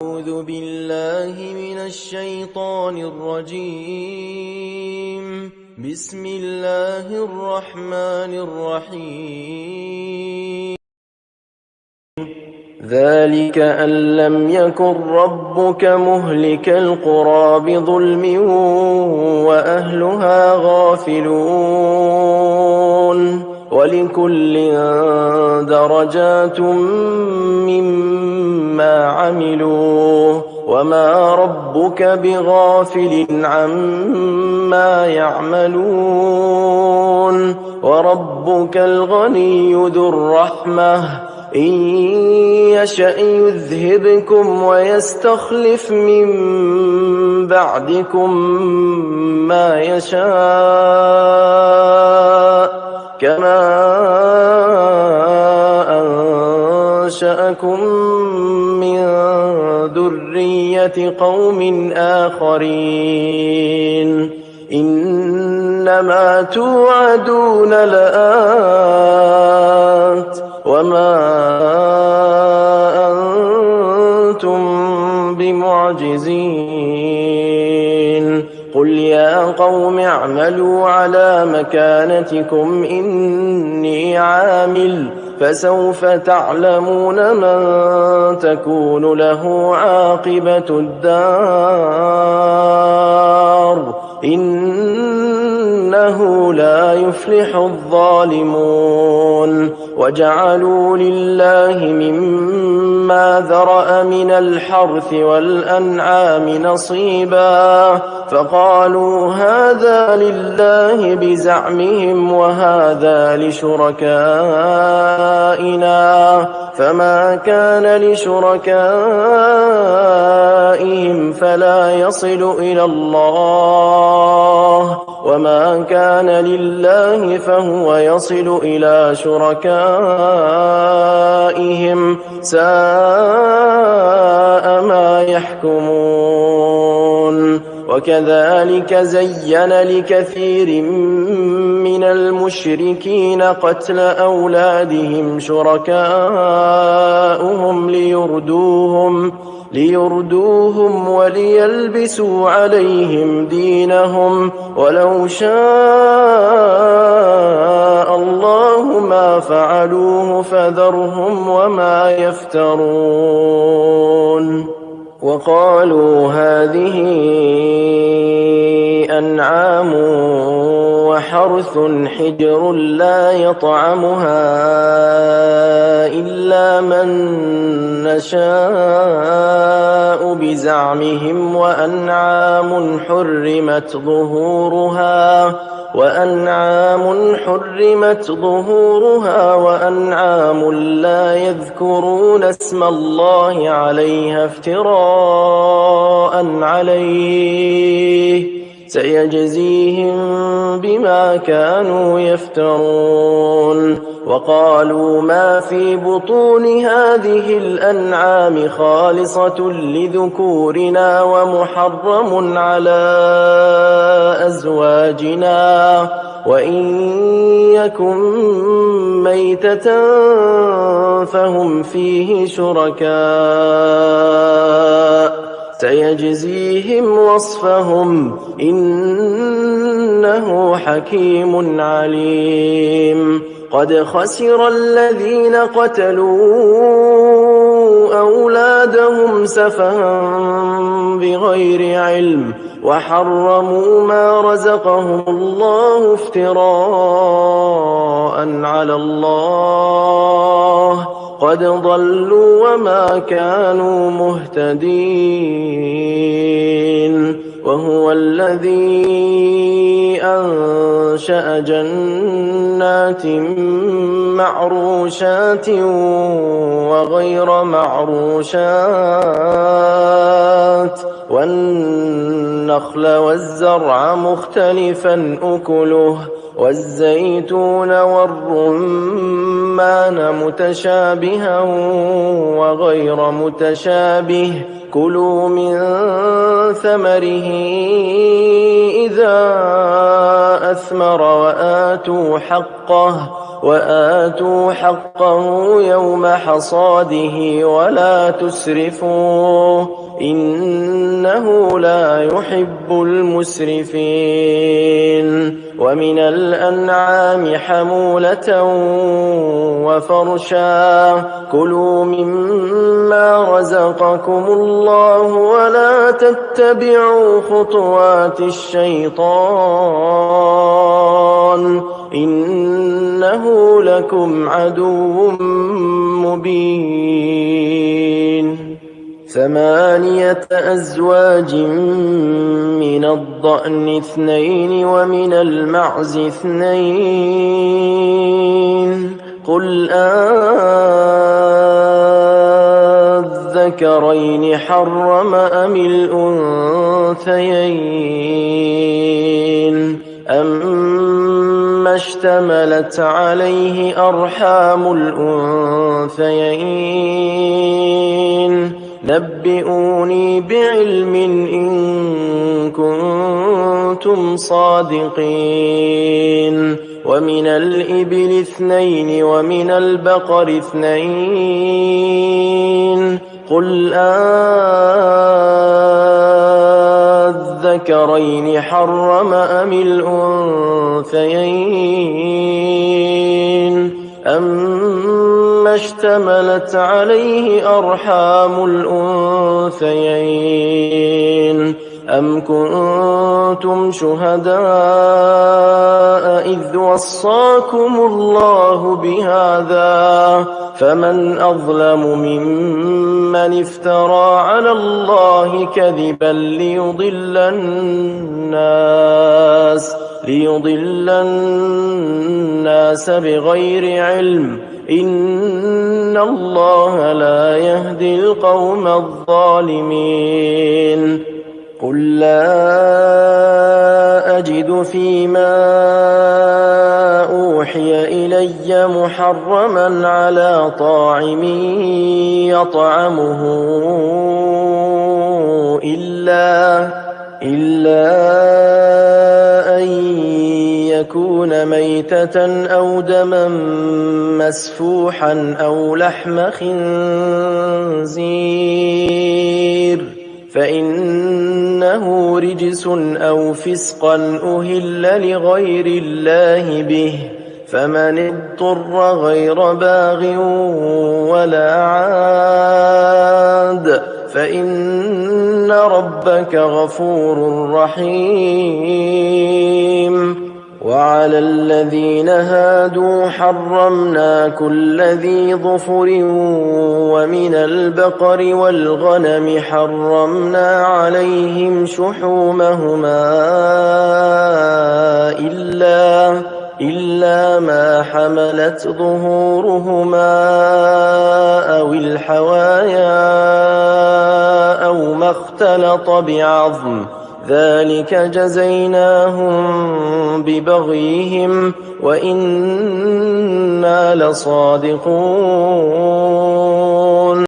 أعوذ بالله من الشيطان الرجيم. بسم الله الرحمن الرحيم. ذلك أن لم يكن ربك مهلك القرى بظلم وأهلها غافلون ولكل درجات مما عملوا وما ربك بغافل عما يعملون وربك الغني ذو الرحمة إن يشأ يذهبكم ويستخلف من بعدكم ما يشاء كما أنشأكم من ذرية قوم آخرين إنما توعدون لآت وما أنتم بمعجزين قل يا قوم اعملوا على مكانتكم إني عامل فسوف تعلمون من تكون له عاقبة الدار إنه لا يفلح الظالمون وجعلوا لله مما ذرأ من الحرث والأنعام نصيبا فقالوا هذا لله بزعمهم وهذا لشركائنا فما كان لشركائهم فلا يصل إلى الله وما كان لله فهو يصل إلى شركائهم ساء ما يحكمون وكذلك زين لكثير من المشركين قتل أولادهم شركاؤهم ليردوهم وليلبسوا عليهم دينهم ولو شاء الله ما فعلوه فذرهم وما يفترون وقالوا هذه أنعام وحرث حجر لا يطعمها إلا من نشاء بزعمهم وأنعام حرمت ظهورها وأنعام لا يذكرون اسم الله عليها افتراء عليه سيجزيهم بما كانوا يفترون وقالوا ما في بطون هذه الأنعام خالصة لذكورنا ومحرم على أزواجنا وإن يكن ميتة فهم فيه شركاء سيجزيهم وصفهم إنه حكيم عليم قد خسر الذين قتلوا أولادهم سفها بغير علم وحرموا ما رزقهم الله افتراء على الله قد ضلوا وما كانوا مهتدين وهو الذي أنشأ جنات معروشات وغير معروشات والنخل والزرع مختلفا أكله والزيتون والرمان متشابها وغير متشابه كلوا من ثمره إذا أثمر وآتوا حقه يوم حصاده ولا تسرفوا إنه لا يحب المسرفين ومن الأنعام حمولة وفرشا كلوا مما رزقكم الله ولا تتبعوا خطوات الشيطان إنه لكم عدو مبين 8 أزواج من الضأن 2 ومن المعز 2 قل أذكرين حرم أم الأنثيين أما اشتملت عليه أرحام الأنثيين نبئوني بعلم إن كنتم صادقين ومن الإبل 2 ومن البقر 2 قل أذكرين حرم أم الأنثيين أما اشتملت عليه أرحام الأنثيين أم كنتم شهداء إذ وصاكم الله بهذا فمن أظلم ممن افترى على الله كذبا ليضل الناس بغير علم إن الله لا يهدي القوم الظالمين قل لا أجد فيما أوحي إلي محرما على طاعم يطعمه إلا أن يكون ميتة أو دما مسفوحا أو لحم خنزير فإنه رجس أو فسقا أهل لغير الله به فمن اضطر غير باغ ولا عاد فإن ربك غفور رحيم وعلى الذين هادوا حرمنا كل ذي ظفر ومن البقر والغنم حرمنا عليهم شحومهما إلا ما حملت ظهورهما أو الحوايا أو ما اختلط بعظم ذلك جزيناهم ببغيهم وإنا لصادقون